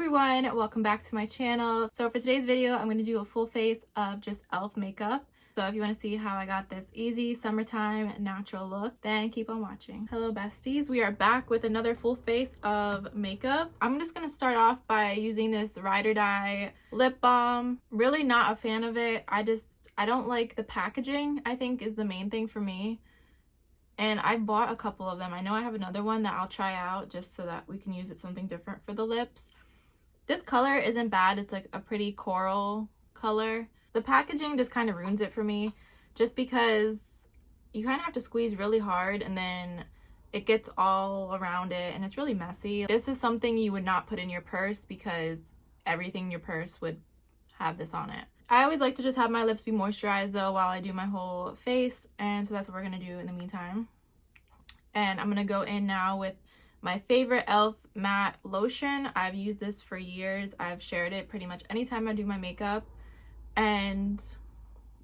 everyone, welcome back to my channel. So for today's video, I'm going to do a full face of just e.l.f. makeup. So if you want to see how I got this easy summertime natural look, then keep on watching. Hello besties, we are back with another full face of makeup. I'm just going to start off by using this Ride or Die lip balm. Really not a fan of it. I don't like the packaging, I think is the main thing for me. And I bought a couple of them. I know I have another one that I'll try out just so that we can use it something different for the lips. This color isn't bad. It's like a pretty coral color. The packaging just kind of ruins it for me just because you kind of have to squeeze really hard and then it gets all around it and it's really messy. This is something you would not put in your purse because everything in your purse would have this on it. I always like to just have my lips be moisturized though while I do my whole face, and so that's what we're gonna do in the meantime. And I'm gonna go in now with my favorite e.l.f. matte lotion. I've used this for years. I've shared it pretty much anytime I do my makeup, and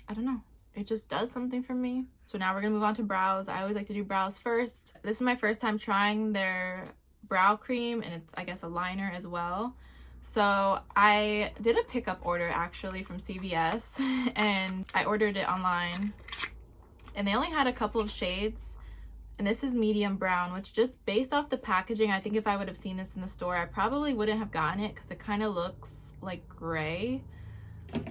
I don't know, it just does something for me. So now we're gonna move on to brows. I always like to do brows first. This is my first time trying their brow cream, and it's, I guess, a liner as well. So I did a pickup order actually from CVS and I ordered it online, and they only had a couple of shades, and this is medium brown, which just based off the packaging, I think if I would have seen this in the store, I probably wouldn't have gotten it because it kind of looks like gray.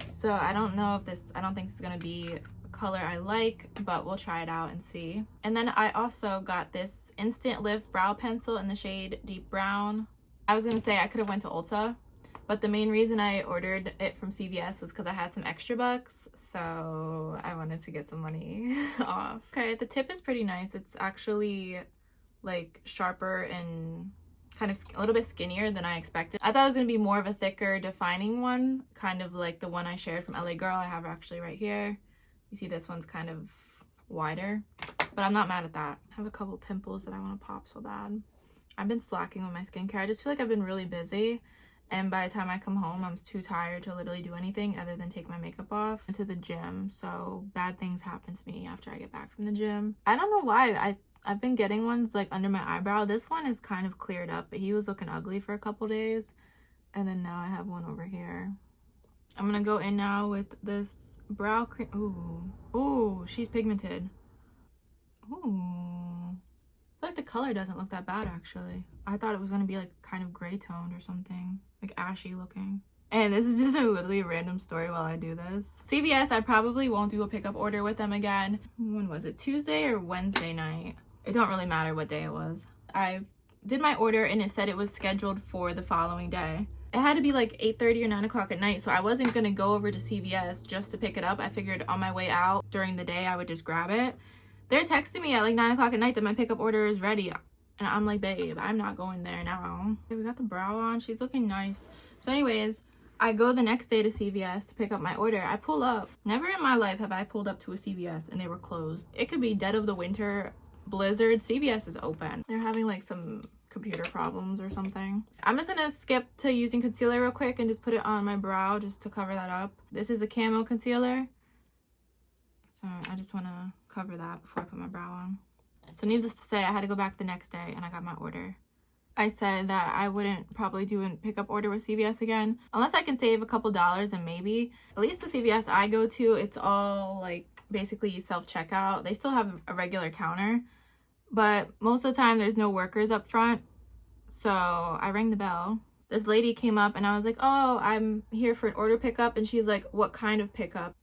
So I don't know if this, I don't think it's gonna be a color I like, but we'll try it out and see. And then I also got this Instant Lift brow pencil in the shade Deep Brown. I was gonna say I could have went to Ulta, but the main reason I ordered it from CVS was because I had some extra bucks, so I wanted to get some money off. Okay, the tip is pretty nice. It's actually like sharper and kind of a little bit skinnier than I expected. I thought it was going to be more of a thicker defining one, kind of like the one I shared from LA Girl. I have it actually right here. You see this one's kind of wider, but I'm not mad at that. I have a couple pimples that I want to pop so bad. I've been slacking with my skincare. I just feel like I've been really busy, and by the time I come home, I'm too tired to literally do anything other than take my makeup off and to the gym. So bad things happen to me after I get back from the gym. I don't know why. I've been getting ones like under my eyebrow. This one is kind of cleared up, but he was looking ugly for a couple days. And then now I have one over here. I'm gonna go in now with this brow cream. Ooh, she's pigmented. Ooh. I feel like the color doesn't look that bad actually. I thought it was gonna be like kind of gray toned or something, like ashy looking. And this is just literally a random story while I do this. CVS, I probably won't do a pickup order with them again. When was it? Tuesday or Wednesday night? It don't really matter what day it was. I did my order and it said it was scheduled for the following day. It had to be like 8:30 or 9 o'clock at night, so I wasn't gonna go over to CVS just to pick it up. I figured on my way out during the day I would just grab it. They're texting me at like 9 o'clock at night that my pickup order is ready. And I'm like, babe, I'm not going there now. Okay, we got the brow on. She's looking nice. So anyways, I go the next day to CVS to pick up my order. I pull up. Never in my life have I pulled up to a CVS and they were closed. It could be dead of the winter blizzard. CVS is open. They're having like some computer problems or something. I'm just gonna skip to using concealer real quick and just put it on my brow just to cover that up. This is a camo concealer. So I just want to cover that before I put my brow on. So needless to say, I had to go back the next day and I got my order. I said that I wouldn't probably do a pickup order with CVS again unless I can save a couple dollars, and maybe. At least the CVS I go to, it's all like basically self-checkout. They still have a regular counter, but most of the time there's no workers up front. So I rang the bell. This lady came up and I was like, oh, I'm here for an order pickup. And she's like, what kind of pickup?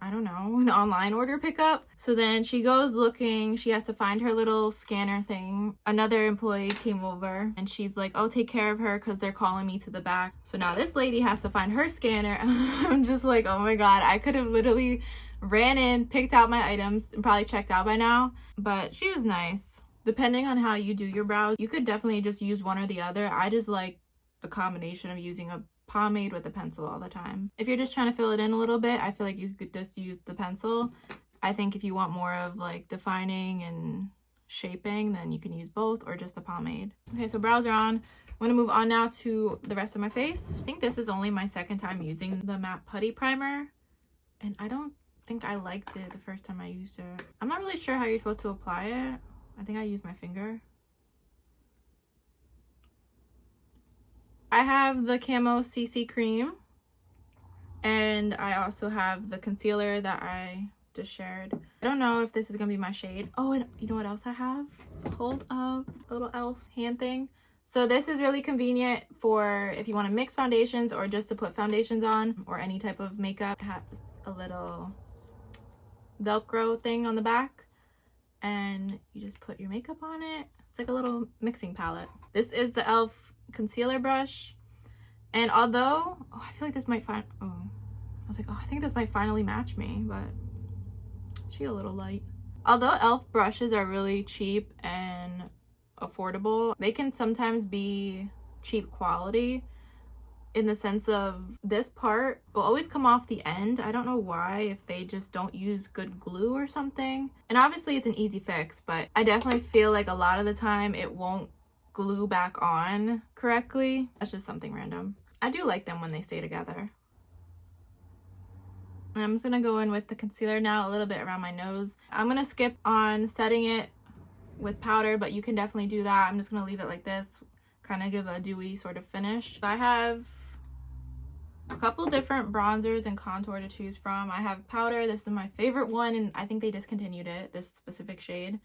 I don't know, an online order pickup. So then she goes looking, she has to find her little scanner thing. Another employee came over and she's like, oh, take care of her because they're calling me to the back. So now this lady has to find her scanner. I'm just like, oh my god, I could have literally ran in, picked out my items, and probably checked out by now. But she was nice. Depending on how you do your brows, you could definitely just use one or the other. I just like the combination of using a pomade with a pencil all the time. If you're just trying to fill it in a little bit, I feel like you could just use the pencil. I think if you want more of like defining and shaping, then you can use both or just a pomade. Okay, so brows are on. I'm gonna move on now to the rest of my face. I think this is only my second time using the matte putty primer, and I don't think I liked it the first time I used it. I'm not really sure how you're supposed to apply it. I think I used my finger. I have the Camo CC cream, and I also have the concealer that I just shared. I don't know if this is gonna be my shade. Oh, and you know what else I have? Hold up, a little elf hand thing. So this is really convenient for if you want to mix foundations or just to put foundations on or any type of makeup. It has a little Velcro thing on the back, and you just put your makeup on it. It's like a little mixing palette. This is the elf concealer brush, and although I feel like this might I was like, I think this might finally match me, but she's a little light. Although elf brushes are really cheap and affordable, they can sometimes be cheap quality in the sense of this part will always come off the end. I don't know why, if they just don't use good glue or something. And obviously it's an easy fix, but I definitely feel like a lot of the time it won't glue back on correctly. That's just something random. I do like them when they stay together. And I'm just gonna go in with the concealer now, a little bit around my nose. I'm gonna skip on setting it with powder, but you can definitely do that. I'm just gonna leave it like this, kind of give a dewy sort of finish. I have a couple different bronzers and contour to choose from. I have powder. This is my favorite one, and I think they discontinued it, this specific shade.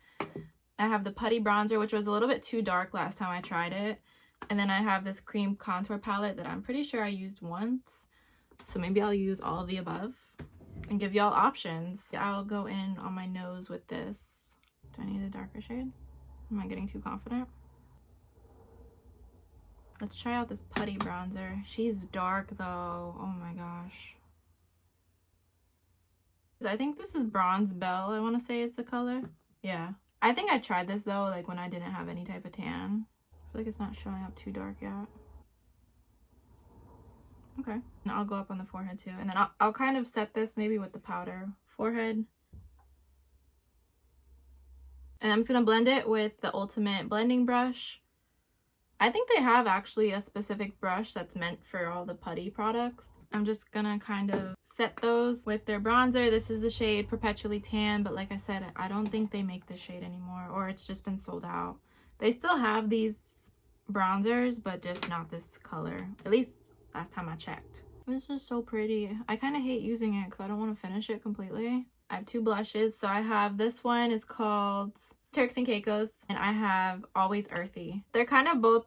I have the putty bronzer, which was a little bit too dark last time I tried it. And then I have this cream contour palette that I'm pretty sure I used once. So maybe I'll use all of the above and give y'all options. I'll go in on my nose with this. Do I need a darker shade? Am I getting too confident? Let's try out this putty bronzer. She's dark though. Oh my gosh. I think this is Bronze Belle, I want to say is the color. Yeah. I think I tried this though, like when I didn't have any type of tan. I feel like it's not showing up too dark yet. Okay. And I'll go up on the forehead too. And then I'll kind of set this maybe with the powder. Forehead. And I'm just going to blend it with the Ultimate blending brush. I think they have actually a specific brush that's meant for all the putty products. I'm just gonna kind of set those with their bronzer. This is the shade Perpetually Tan, but like I said, I don't think they make this shade anymore, or it's just been sold out. They still have these bronzers, but just not this color. At least last time I checked. This is so pretty. I kind of hate using it because I don't want to finish it completely. I have two blushes. So I have this one. It's called Turks and Caicos, and I have Always Earthy. They're kind of both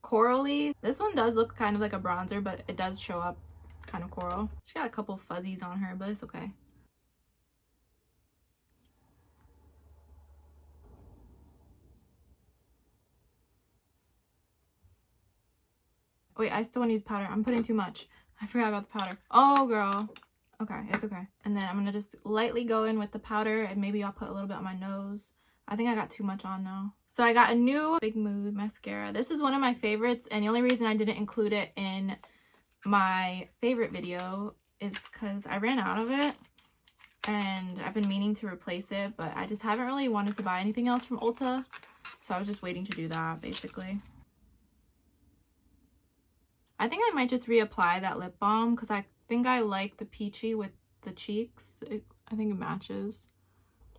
corally. This one does look kind of like a bronzer, but it does show up kind of coral. She got a couple fuzzies on her, but it's okay. Wait, I still want to use powder. I'm putting too much. I forgot about the powder. Oh, girl. Okay, it's okay. And then I'm going to just lightly go in with the powder, and maybe I'll put a little bit on my nose. I think I got too much on now. So I got a new Big Mood mascara. This is one of my favorites, and the only reason I didn't include it in my favorite video is because I ran out of it, and I've been meaning to replace it, but I just haven't really wanted to buy anything else from Ulta, so I was just waiting to do that, basically. I think I might just reapply that lip balm because I think I like the peachy with the cheeks. I think it matches.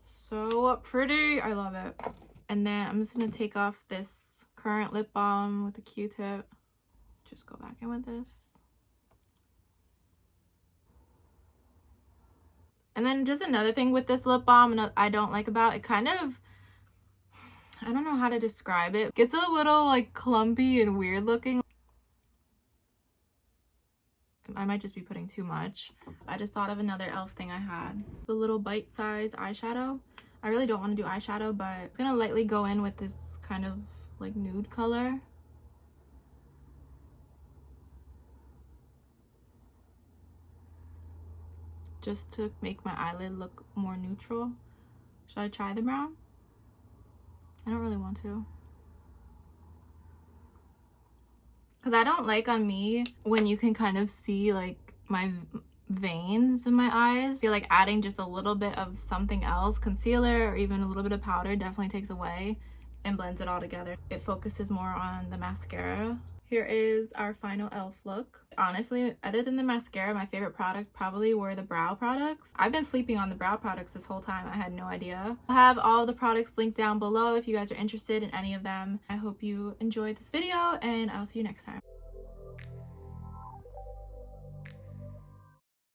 So pretty. I love it. And then I'm just going to take off this current lip balm with a Q-tip. Just go back in with this. And then just another thing with this lip balm I don't like about it, kind of, I don't know how to describe it. It gets a little like clumpy and weird looking. I might just be putting too much. I just thought of another e.l.f. thing I had. The little bite-sized eyeshadow. I really don't want to do eyeshadow, but I'm gonna lightly go in with this kind of like nude color. Just to make my eyelid look more neutral. Should I try the brown? I don't really want to. Because I don't like on me when you can kind of see like my veins in my eyes. I feel like adding just a little bit of something else, concealer or even a little bit of powder, definitely takes away and blends it all together. It focuses more on the mascara. Here is our final e.l.f. look. Honestly, other than the mascara, my favorite product probably were the brow products. I've been sleeping on the brow products this whole time. I had no idea. I'll have all the products linked down below if you guys are interested in any of them. I hope you enjoyed this video, and I'll see you next time.